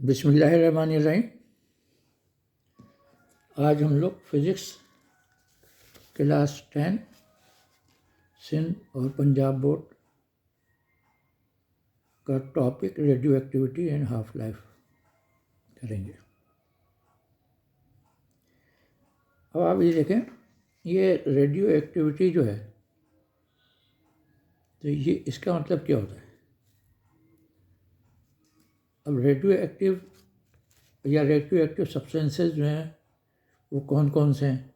बिस्मिल्लाहिर्रहमानिर्रहीम। आज हम लोग फिज़िक्स क्लास 10 सिंध और पंजाब बोर्ड का topic radio activity and half life करेंगे। अब आप ये देखें, ये रेडियो एक्टिविटी जो है, तो ये इसका मतलब क्या होता है। अब रेडियो एक्टिव या रेडियो एक्टिव सब्सटेंसेस जो हैं वो कौन कौन से हैं।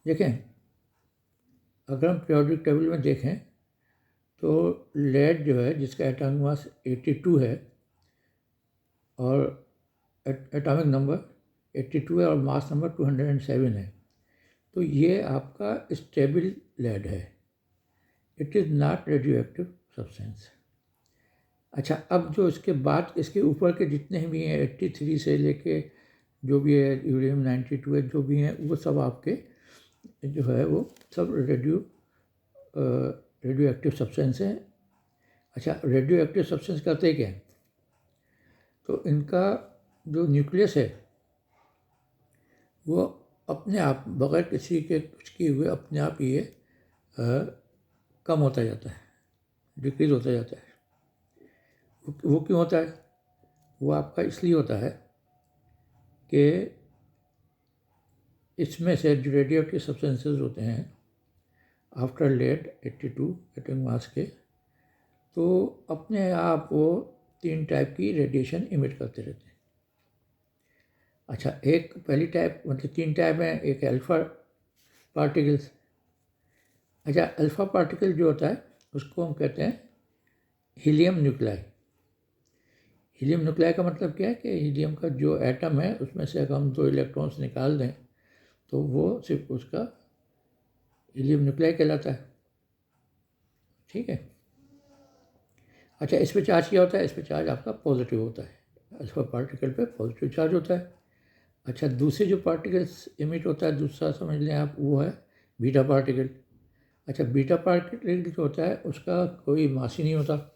देखें, अगर हम पीरियोडिक टेबल में देखें तो लेड जो है, जिसका एटॉमिक मास 82 है और एटॉमिक नंबर 82 है और मास नंबर 207 है, तो ये आपका स्टेबल लेड है। It is not radio active substance. अच्छा, अब जो इसके बाद इसके ऊपर के जितने भी हैं 83 से लेके जो भी है यूरेनियम 92 है, जो भी हैं वो सब आपके जो है वो सब रेडियो एक्टिव सब्सटेंस है। अच्छा, रेडियो एक्टिव सब्सटेंस करते क्या हैं, तो इनका जो न्यूक्लियस है वो अपने आप बगैर किसी के कुछ किए हुए अपने आप ये कम होता जाता है, डिक्रीज होता जाता है। वो क्यों होता है? वो आपका इसलिए होता है कि इसमें से जो रेडियो एक्टिव सब्सटेंसेस होते हैं आफ्टर लेड 82 एटॉमिक मास के, तो अपने आप वो 3 टाइप की रेडिएशन इमिट करते रहते हैं। अच्छा, एक पहली टाइप, मतलब 3 टाइप हैं। एक अल्फ़ा पार्टिकल्स। अच्छा, अल्फ़ा पार्टिकल जो होता है उसको हम कहते हैं हीलियम न्यूक्लाई। हीलियम न्यूक्लाई का मतलब क्या है कि हीलियम का जो एटम है उसमें से अगर हम 2 इलेक्ट्रॉन्स निकाल दें तो वो सिर्फ उसका हीलियम न्यूक्लाई कहलाता है। ठीक है। अच्छा, इस पे चार्ज क्या होता है? इस पे चार्ज आपका पॉजिटिव होता है। अल्फा पार्टिकल पे पॉजिटिव चार्ज होता है। अच्छा, दूसरे जो पार्टिकल्स इमिट होता है, दूसरा समझ लें आप, वो है बीटा पार्टिकल। अच्छा, बीटा पार्टिकल जो होता है उसका कोई मास ही नहीं होता,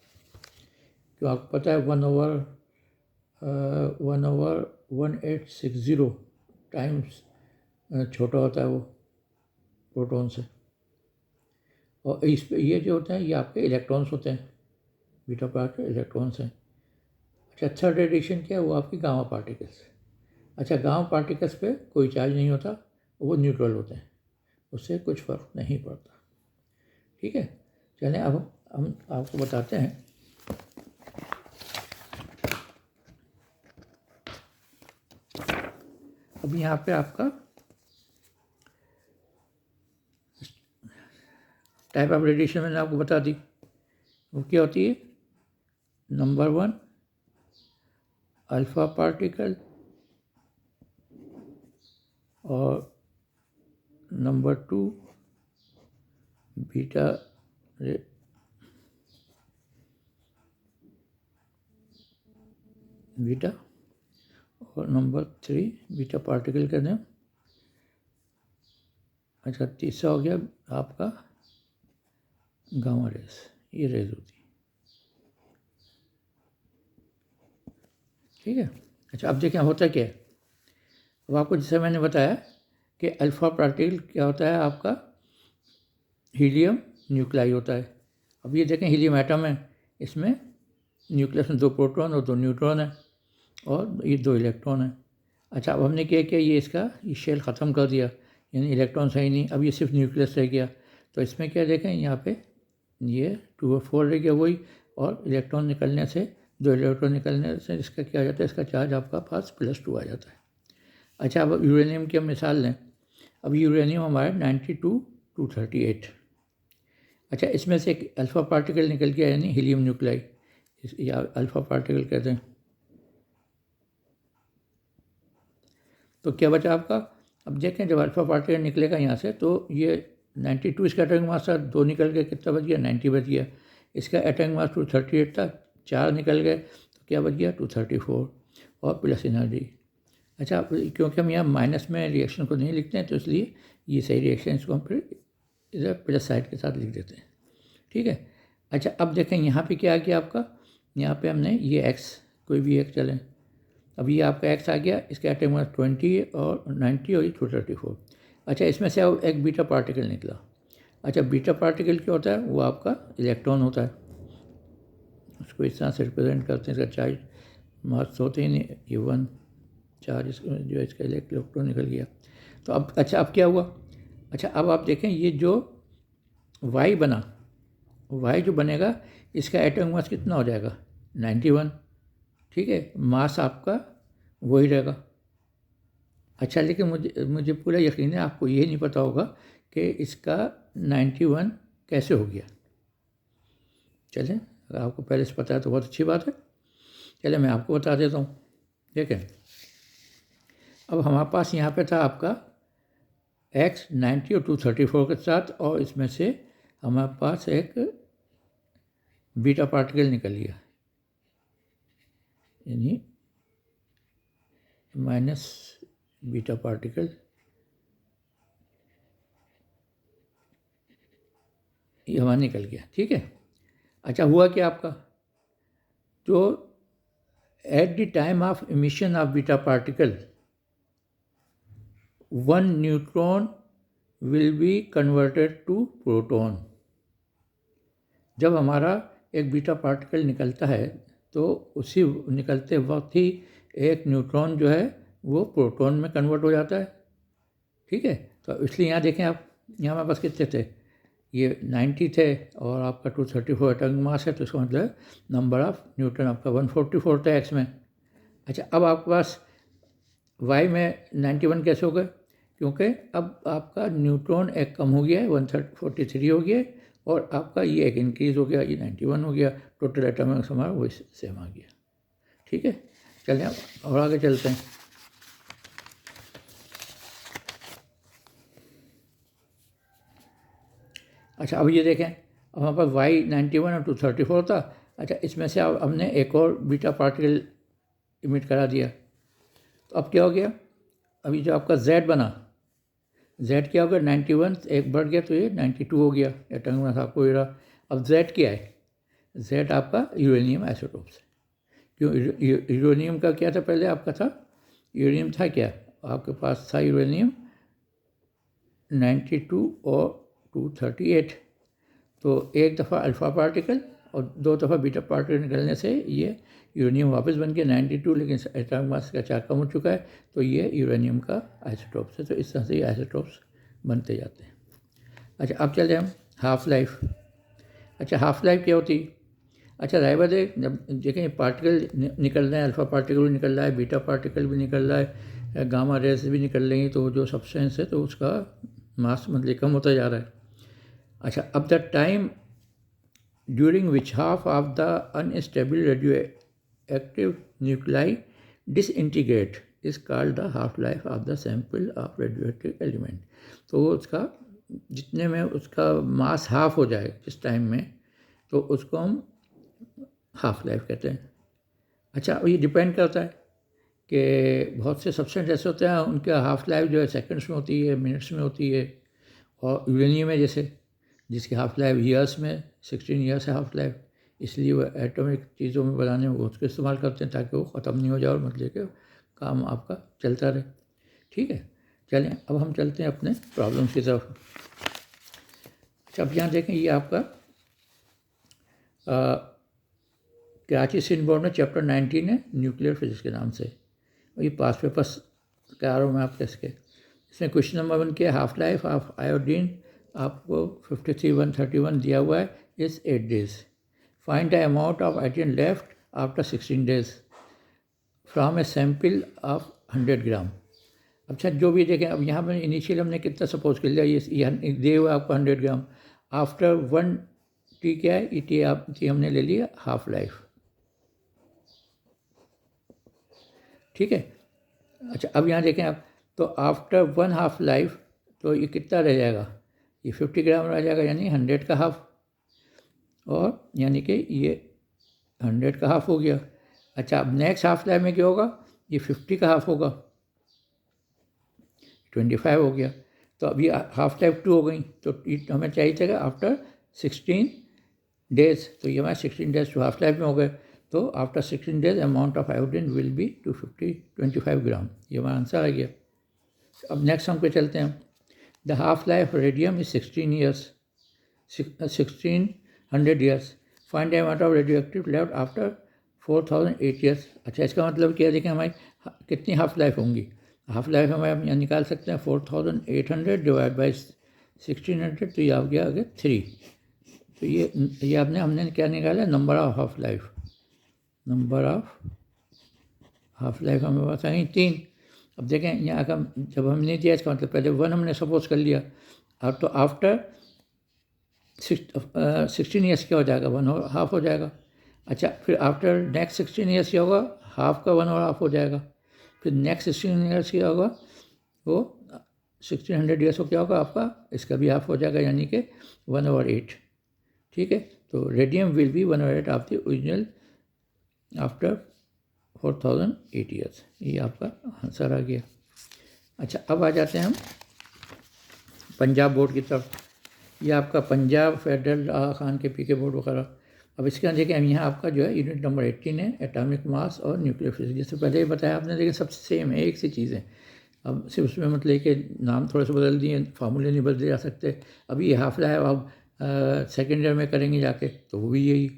तो आपको पता है 1/1860 टाइम्स छोटा होता है वो प्रोटॉन से। और इस पे ये जो होते हैं ये आपके इलेक्ट्रॉन्स होते हैं, बीटा पार्टिकल इलेक्ट्रॉन्स हैं। अच्छा, थर्ड रेडिएशन क्या है? वो आपकी गामा पार्टिकल्स। अच्छा, गामा पार्टिकल्स पे कोई चार्ज नहीं होता, वो न्यूट्रल होते हैं, उससे कुछ फ़र्क नहीं पड़ता। ठीक है। चलें, अब हम आपको बताते हैं। अब यहाँ पे आपका टाइप ऑफ रेडिएशन मैंने आपको बता दी, वो क्या होती है। नंबर 1 अल्फ़ा पार्टिकल और नंबर 2 बीटा और नंबर 3 बीटा पार्टिकल कहते हैं। अच्छा, तीसरा हो गया आपका गामा रेस। ये रेज होती है। ठीक है। अच्छा, अब देखें होता क्या है। अब आपको जैसे मैंने बताया कि अल्फ़ा पार्टिकल क्या होता है, आपका हीलियम न्यूक्लाई होता है। अब ये देखें, हीलियम एटम है, इसमें न्यूक्लियस में 2 प्रोटॉन और 2 न्यूट्रॉन है और ये 2 इलेक्ट्रॉन है। अच्छा, अब हमने क्या किया, ये इसका ये शेल ख़त्म कर दिया, यानी इलेक्ट्रॉन सही नहीं, अब ये सिर्फ न्यूक्लियस रह गया। तो इसमें क्या देखें, यहाँ पे ये 2 और 4 रह गया वही, और इलेक्ट्रॉन निकलने से 2 इलेक्ट्रॉन निकलने से इसका क्या आ जाता है, इसका चार्ज आपका पास +2 आ जाता है। अच्छा, अब यूरेनियम की हम मिसाल लें। अब यूरेनियम हमारा 92 238। अच्छा, इसमें से एक अल्फ़ा पार्टिकल निकल गया, यानी हीलियम न्यूक्लाई, या अल्फ़ा पार्टिकल कहते हैं। तो क्या बचा आपका? अब देखें, जब अल्फ़ा पार्टिकल निकलेगा यहाँ से, तो ये 92 इसका एटॉमिक मास था, 2 निकल गए, कितना बच गया? 90 बच गया। इसका एटॉमिक मास 238 था, 4 निकल गए, तो क्या बच गया? 234 और प्लस एनर्जी। अच्छा, क्योंकि हम यहाँ माइनस में रिएक्शन को नहीं लिखते हैं, तो इसलिए ये सही रिएक्शन, इसको हम फिर इधर प्लस साइड के साथ लिख देते हैं। ठीक है। अच्छा, अब देखें यहाँ पे क्या आ गया आपका, यहाँ पे हमने ये x कोई भी एक चलें, अब ये आपका x आ गया, इसका एटॉमिक मास 20 और 90 और ये 234। अच्छा, इसमें से अब एक बीटा पार्टिकल निकला। अच्छा, बीटा पार्टिकल क्या होता है? वो आपका इलेक्ट्रॉन होता है, उसको इस तरह से रिप्रेजेंट करते हैं। इसका चार्ज मास होते ही नहीं, ये 1 चार्ज जो है इसका इलेक्ट्रॉन निकल गया। तो अब अच्छा, अब क्या हुआ? अच्छा, अब आप देखें ये जो y बना, y जो बनेगा इसका एटॉमिक मास कितना हो जाएगा? 91। ठीक है, मास आपका वही रहेगा। अच्छा, लेकिन मुझे पूरा यकीन है आपको ये नहीं पता होगा कि इसका 91 कैसे हो गया। चलें, अगर आपको पहले से पता है तो बहुत अच्छी बात है। चले मैं आपको बता देता हूँ। देखें, अब हमारे पास यहाँ पे था आपका x 90 और 234 के साथ, और इसमें से हमारे पास एक बीटा पार्टिकल निकल गया, यानी माइनस बीटा पार्टिकल, ये हमारा निकल गया। ठीक है, अच्छा हुआ क्या आपका? तो at the time of emission of beta particle 1 neutron will be converted to proton. जब हमारा एक बीटा पार्टिकल निकलता है तो उसी निकलते वक्त ही एक न्यूट्रॉन जो है वो प्रोटॉन में कन्वर्ट हो जाता है। ठीक है, तो इसलिए यहाँ देखें आप, यहाँ हमारे पास कितने थे? ये 90 थे और आपका 234 एटॉमिक मास है, तो इसका मतलब नंबर ऑफ न्यूट्रॉन आपका 144 था x में। अच्छा, अब आपके पास y में 91 कैसे हो गए? क्योंकि अब आपका न्यूट्रॉन एक कम हो गया है, 143 हो गया है, और आपका ये एक इंक्रीज़ हो गया, ये 91 हो गया। टोटल एटॉमिक हमारा वही सेम आ गया। ठीक है, चलें और आगे चलते हैं। अच्छा, अब ये देखें, अब हमारे पास y 91 और 234 था। अच्छा, इसमें से अब हमने एक और बीटा पार्टिकल इमिट करा दिया, तो अब क्या हो गया? अभी जो आपका z बना, z क्या हो गया? 91 एक बढ़ गया तो ये 92 हो गया एटॉमिक मास आपको ये रहा। अब z क्या है? z आपका यूरेनियम आइसोटोप्स है। क्यों? यूरेनियम का क्या था पहले आपका? था यूरेनियम था क्या आपके पास? था यूरेनियम 92 और 238। तो एक दफ़ा अल्फ़ा पार्टिकल और 2 दफ़ा बीटा पार्टिकल निकलने से ये यूरेनियम वापस बन गया 92, लेकिन एटॉमिक मास का 4 कम हो चुका है, तो ये यूरेनियम का आइसोटोप्स है। तो इस तरह से ये आइसोटोप्स बनते जाते हैं। अच्छा, अब चले हम हाफ़ लाइफ। अच्छा, हाफ़ लाइफ क्या होती है? अच्छा, राइबर दे जब देखें पार्टिकल निकल रहे हैं, अल्फ़ा पार्टिकल भी निकल रहा है, बीटा पार्टिकल भी निकल रहा है, गामा रेज भी निकल रही, तो जो सब्सटेंस है तो उसका मास मतलब कम होता जा रहा है। अच्छा, अब the time during which half of the unstable radioactive nuclei disintegrate is called the half life of the sample of radioactive element. तो उसका जितने में उसका मास हाफ हो जाए जिस टाइम में, तो उसको हम हाफ लाइफ कहते हैं। अच्छा, ये डिपेंड करता है कि बहुत से सब्सटेंस ऐसे होते हैं उनका हाफ लाइफ जो है सेकंड्स में होती है, मिनट्स में होती है, और यूरेनियम है जैसे जिसकी हाफ लाइफ ईयर्स में 16 ईयर्स है हाफ लाइफ, इसलिए वो एटॉमिक चीज़ों में बनाने में वो उसको इस्तेमाल करते हैं ताकि वो ख़त्म नहीं हो जाए और मतलब कि काम आपका चलता रहे। ठीक है, चलें अब हम चलते हैं अपने प्रॉब्लम्स की तरफ। अच्छा, अब यहाँ देखें, ये आपका कराची सिंध बोर्ड में चैप्टर 19 है न्यूक्लियर फिजिक्स के नाम से, और ये पास पेपर्स करा रहा हूँ मैं आपके इसके। इसमें क्वेश्चन नंबर 1 के हाफ लाइफ ऑफ आयोडीन आपको 53,131 दिया हुआ है इस 8 days. Find the amount of iodine left after 16 days from A sample of 100 ग्राम। अच्छा, जो भी देखें, अब यहाँ पर इनिशियल हमने कितना सपोज कर लिया, ये दिए हुआ आपको 100 ग्राम। आफ्टर 1 टी क्या है? टी हमने ले लिया हाफ लाइफ। ठीक है, अच्छा, अब यहाँ देखें आप, तो आफ्टर 1 हाफ लाइफ तो ये कितना रह जाएगा? ये 50 ग्राम रह जाएगा, यानी 100 का हाफ, और यानी कि ये 100 का हाफ हो गया। अच्छा, अब नेक्स्ट हाफ लाइफ में क्या होगा? ये 50 का हाफ होगा, 25 हो गया। तो अभी हाफ लाइफ 2 हो गई, तो हमें चाहिए था आफ्टर 16 डेज, तो ये हमारे 16 डेज तो हाफ लाइफ में हो गए। तो after 16 days amount of iodine will be 25 ग्राम। ये हमारा आंसर आ गया। अब नेक्स्ट सम पे चलते हैं। The half life radium is 16 years 1600 years. Find the amount of radio active left after 4008 years. अच्छा, इसका मतलब क्या है? देखें हमारी कितनी हाफ लाइफ होंगी। हाफ लाइफ हमें हम यहाँ निकाल सकते हैं 4800 डिवाइड बाई 1600, तो ये आ गया आगे 3। तो ये हमने क्या निकाला? Number of half life. Number of half life हमें पास आई 3। अब देखें यहाँ का जब हमने दिया इसका मतलब पहले 1 हमने सपोज कर लिया। अब तो आफ्टर 16 ईयर्स क्या हो जाएगा? 1 और हाफ हो जाएगा। अच्छा, फिर आफ्टर नेक्स्ट 16 ईयर्स क्या होगा? हाफ का 1 और हाफ हो जाएगा। फिर नेक्स्ट 16 ईयर्स क्या होगा? वो 1600 ईयर्स को क्या होगा आपका? इसका भी हाफ हो जाएगा, यानी कि 1/8। ठीक है, तो radium will be 1/8 of the original after 4008 years. ये आपका आंसर आ गया। अच्छा, अब आ जाते हैं हम पंजाब बोर्ड की तरफ। ये आपका पंजाब फेडरल खान के पी के बोर्ड वगैरह। अब इसके अंदर देखिए यहाँ आपका जो है यूनिट नंबर 18 है, एटॉमिक मास और न्यूक्लियर फिजिक्स। जैसे पहले ही बताया आपने, लेकिन सब सेम है, एक सी चीज़ है। अब सिर्फ उसमें मतलब कि नाम थोड़े से बदल दिए, फार्मूले नहीं बदले जा सकते। अभी ये हाफ लाइफ अब सेकेंड ईयर में करेंगे जाके, तो वो भी यही।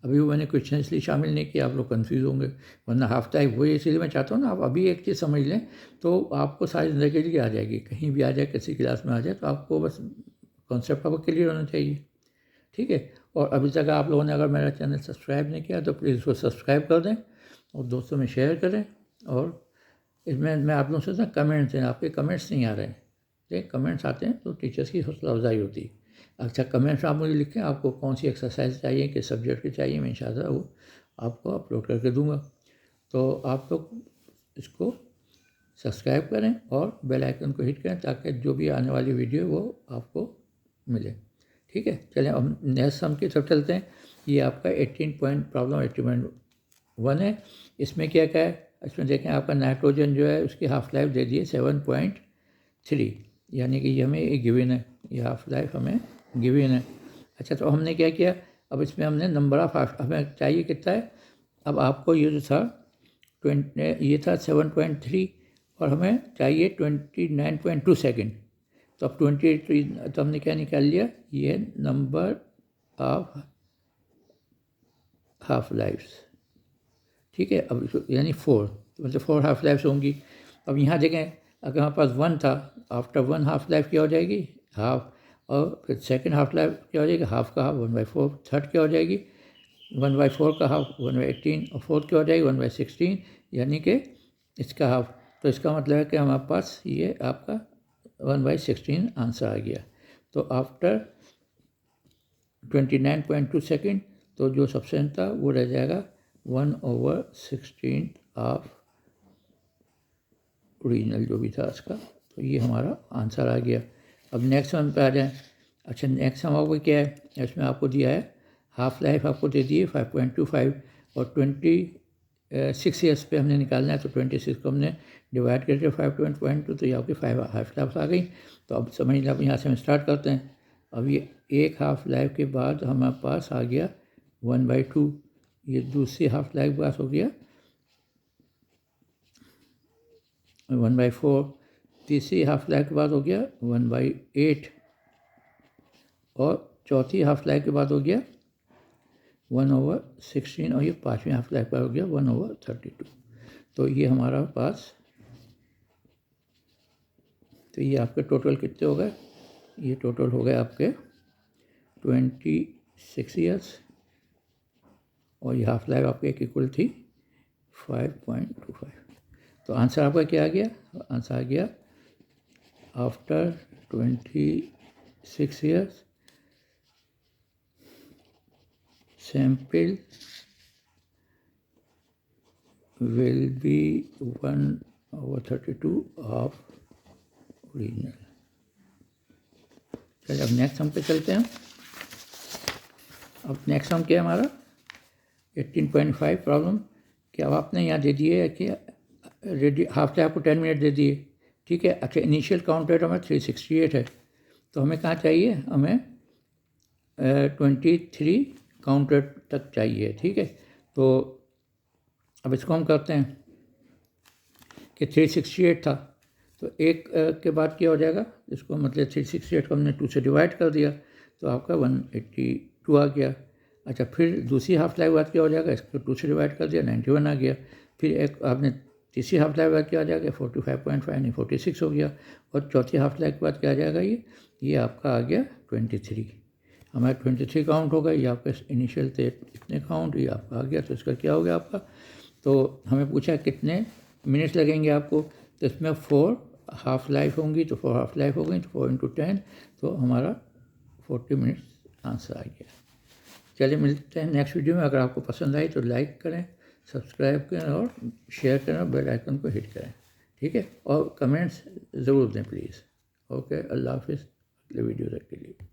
अभी वो मैंने क्वेश्चन इसलिए शामिल नहीं किया, आप लोग कंफ्यूज होंगे, वरना हाफ लाइफ वही। इसलिए मैं चाहता हूँ ना, आप अभी एक चीज़ समझ लें तो आपको सारी ज़िंदगी के लिए आ जाएगी। कहीं भी आ जाए, किसी क्लास में आ जाए, तो आपको बस कॉन्सेप्ट आपको क्लियर होना चाहिए। ठीक है, और अभी तक आप लोगों ने अगर मेरा चैनल सब्सक्राइब नहीं किया तो प्लीज़ उसको सब्सक्राइब कर दें और दोस्तों में शेयर करें। और इसमें मैं आप लोगों से ना कमेंट्स हैं, आपके कमेंट्स नहीं आ रहे हैं। ठीक, कमेंट्स आते हैं तो टीचर्स की हौसला अफजाई होती है। अच्छा, कमेंट्स आप मुझे लिखें, आपको कौन सी एक्सरसाइज चाहिए, किस सब्जेक्ट की चाहिए, मैं इंशाल्लाह वो आपको अपलोड करके दूंगा। तो आप लोग इसको सब्सक्राइब करें और बेल आइकन को हिट करें ताकि जो भी आने वाली वीडियो वो आपको मिले। ठीक है, चलें अब नेक्स्ट सम की तरफ चलते हैं। ये आपका 18.1 है। इसमें क्या क्या है? इसमें देखें आपका नाइट्रोजन जो है उसकी हाफ लाइफ दे दिए 7.3, यानी कि ये हमें ये गिवन है, ये हाफ लाइफ हमें गिवन है। अच्छा, तो हमने क्या किया? अब इसमें हमने नंबर ऑफ हाफ हमें चाहिए कितना है? अब आपको ये जो था ये था 7.3 और हमें चाहिए 29.2 सेकेंड। तो अब 28 तो हमने क्या निकाल लिया? ये नंबर ऑफ हाफ लाइफ्स। ठीक है, अब यानी 4, मतलब 4 हाफ लाइफ्स होंगी। अब यहाँ देखें, अगर हमारे पास 1 था, आफ्टर 1 हाफ लाइफ क्या हो जाएगी? हाफ। और फिर सेकेंड हाफ लाइफ क्या हो जाएगी? हाफ का हाफ 1/4। थर्ड क्या हो जाएगी? 1/4 का हाफ 1/18। और फोर्थ क्या हो जाएगी? 1/16, यानी कि इसका हाफ। तो इसका मतलब है कि हमारे पास ये आपका 1/16 आंसर आ गया। तो आफ्टर 29.2 सेकेंड, तो जो सबसेंट था वो रह जाएगा 1/16 ऑफ ओरिजिनल जो भी था उसका। तो ये हमारा आंसर आ गया। अब नेक्स्ट वन पे आ जाएं। अच्छा, नेक्स्ट हम आपको क्या है? इसमें आपको दिया है हाफ लाइफ आपको दे दी है 5.25 और 26 ईयर्स पे हमने निकालना है। तो 26 को हमने डिवाइड करके 5.2, तो ये आपकी 5 हाफ लाइफ आ गई। तो अब समझ लें, अब यहाँ से हम स्टार्ट करते हैं। अब ये एक हाफ लाइफ के बाद हमारे पास आ गया 1/2, ये दूसरी हाफ लाइफ के पास हो गया 1/4, तीसरी हाफ लाइफ के बाद हो गया 1/8 और चौथी हाफ लाइफ के बाद हो गया 1/16 और ये पाँचवीं हाफ लाइफ का हो गया 1/32। तो ये हमारा पास, तो ये आपके टोटल कितने हो गए? ये टोटल हो गए आपके 26 ईयर्स और ये हाफ लाइफ आपके एक इक्वल थी 5.25। तो आंसर आपका क्या आ गया? आंसर आ गया after 26 years sample will be 1/32 of original। चलिए अब नेक्स्ट हम पे चलते हैं। अब नेक्स्ट हम क्या है हमारा 18.5 प्रॉब्लम कि अब आपने यहाँ दे दिए कि रेडी हाफ लाइफ आपको 10 मिनट दे दिए। ठीक है, अच्छा इनिशियल काउंट रेट हमें 368 है। तो हमें कहाँ चाहिए? हमें 23 काउंट रेट तक चाहिए। ठीक है, तो अब इसको हम करते हैं कि 368 था, तो एक के बाद क्या हो जाएगा, इसको मतलब 368 को हमने 2 से डिवाइड कर दिया तो आपका 182 आ गया। अच्छा, फिर दूसरी हाफ लाइफ बाद क्या हो जाएगा, इसको 2 से डिवाइड कर दिया 91 आ गया। फिर एक आपने तीसरी हाफ लाइफ बाद क्या आ जाएगा 45.5 यानी 46 हो गया। और चौथी हाफ लाइफ के बाद क्या आ जाएगा, ये आपका आ गया 23। हमारा 23 काउंट होगा, ये आपका इनिशियल थे इतने काउंट, ये आपका आ गया। तो इसका क्या हो गया आपका, तो हमें पूछा कितने मिनट्स लगेंगे आपको, तो इसमें 4 हाफ लाइफ होंगी, तो 4 हाफ लाइफ हो गई तो 4 × 10, तो हमारा 40 मिनट्स आंसर आ गया। चलिए मिलते हैं नेक्स्ट वीडियो में। अगर आपको पसंद आई तो लाइक करें, सब्सक्राइब करें और शेयर करें और बेल आइकन को हिट करें, ठीक है। और कमेंट्स ज़रूर दें प्लीज़। ओके, अल्लाह हाफिज़। अगले वीडियो तक के लिए।